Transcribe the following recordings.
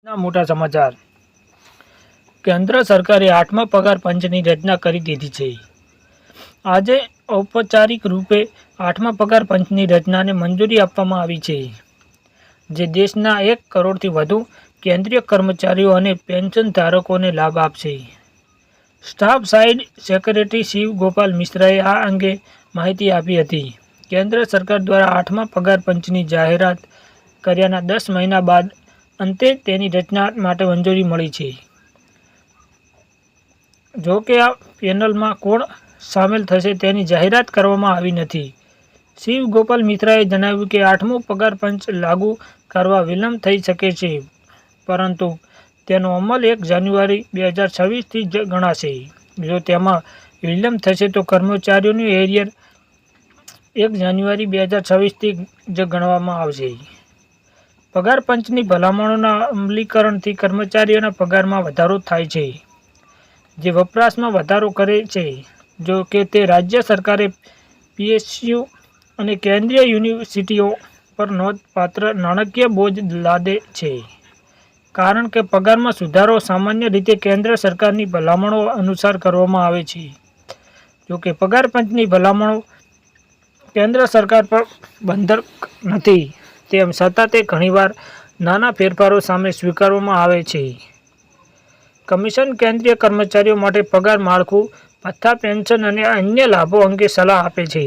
મોટા સમાચાર. કેન્દ્ર સરકારે 8મા પગાર પંચની રચના કરી દીધી છે. આજે ઔપચારિક રૂપે 8મા પગાર પંચની રચનાને મંજૂરી આપવામાં આવી છે, જે દેશના 1 કરોડથી વધુ કેન્દ્રીય કર્મચારીઓ અને પેન્શન ધારકોને લાભ આપશે. Staff side secretary Shiv Gopal મિશ્રાએ આ અંગે માહિતી આપી હતી. કેન્દ્ર સરકાર દ્વારા 8મા પગાર પંચની જાહેરાત કર્યાના 10 મહિના બાદ અંતે તેની રચના માટે મંજૂરી મળી છે. જો કે આ પેનલમાં કોણ સામેલ થશે તેની જાહેરાત કરવામાં આવી નથી. શિવ ગોપાલ મિશ્રાએ જણાવ્યું કે 8મો પગાર પંચ લાગુ કરવા વિલંબ થઈ શકે છે, પરંતુ તેનો અમલ 1 જાન્યુઆરી 2026થી જ ગણાશે. જો તેમાં વિલંબ થશે તો કર્મચારીઓનું એરિયર 1 જાન્યુઆરી 2026થી જ ગણવામાં આવશે. પગાર પંચની ભલામણોના અમલીકરણથી કર્મચારીઓના પગારમાં વધારો થાય છે, જે વપરાશમાં વધારો કરે છે. જો કે તે રાજ્ય સરકારે પીએસયુ અને કેન્દ્રીય યુનિવર્સિટીઓ પર નોંધપાત્ર નાણાકીય બોજ લાદે છે, કારણ કે પગારમાં સુધારો સામાન્ય રીતે કેન્દ્ર સરકારની ભલામણો અનુસાર કરવામાં આવે છે. જો કે પગાર પંચની ભલામણો કેન્દ્ર સરકાર પર બંધક નથી, તેમ છતાં તે ઘણીવાર નાના ફેરફારો સામે સ્વીકારવામાં આવે છે. કમિશન કેન્દ્રીય કર્મચારીઓ માટે પગાર માળખું, ભથ્થા, પેન્શન અને અન્ય લાભો અંગે સલાહ આપે છે.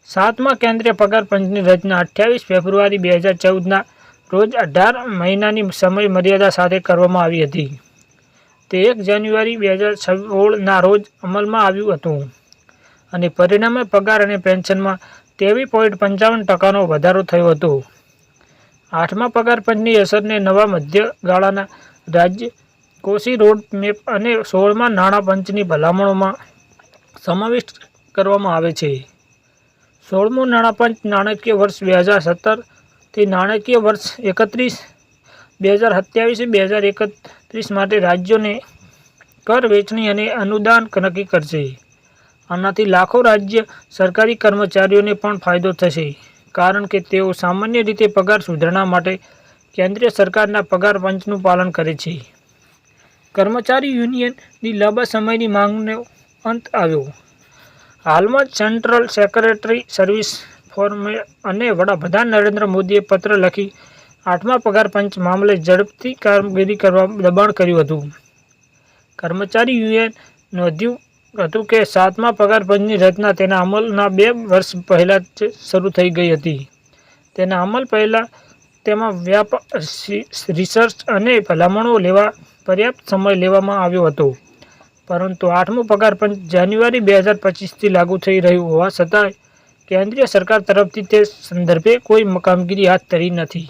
7મા કેન્દ્રીય પગાર પંચની રચના 28 ફેબ્રુઆરી 2014ના રોજ 18 મહિનાની સમય મર્યાદા સાથે કરવામાં આવી હતી. તે 1 જાન્યુઆરી 2016ના રોજ અમલમાં આવ્યું હતું અને પરિણામે પગાર અને પેન્શનમાં 23.55% નો વધારો થયો હતો. 8મા પગાર પંચની અસરને નવા મધ્ય ગાળાના રાજકોષીય રોડમેપ અને 16મા નાણાં પંચની ભલામણોમાં સમાવિષ્ટ કરવામાં આવે છે. 16મું નાણાં પંચ નાણાકીય વર્ષ 2017થી નાણાકીય વર્ષ 2027 માટે રાજ્યોને કર વહેંચણી અને અનુદાન નક્કી કરશે. આનાથી લાખો રાજ્ય સરકારી કર્મચારીઓને પણ ફાયદો થશે, કારણ કે તેઓ સામાન્ય રીતે પગાર સુધારણા માટે કેન્દ્રીય સરકારના પગાર પંચનું પાલન કરે છે. કર્મચારી યુનિયનની લાંબા સમયની માંગનો અંત આવ્યો. હાલમાં જ સેન્ટ્રલ સેક્રેટરી સર્વિસ ફોર્મ અને વડાપ્રધાન નરેન્દ્ર મોદીએ પત્ર લખી 8મા પગાર પંચ મામલે ઝડપથી કામગીરી કરવા દબાણ કર્યું હતું. કર્મચારી યુનિયને નોંધ્યું હતું કે 7મા પગાર પંચની રચના તેના અમલના 2 વર્ષ પહેલા જ શરૂ થઈ ગઈ હતી. તેના અમલ પહેલાં તેમાં વ્યાપક રિસર્ચ અને ભલામણો લેવા પર્યાપ્ત સમય લેવામાં આવ્યો હતો, પરંતુ 8મું પગાર પંચ જાન્યુઆરી 2025થી લાગુ થઈ રહ્યું હોવા છતાં કેન્દ્રીય સરકાર તરફથી તે સંદર્ભે કોઈ કામગીરી હાથ ધરી નથી.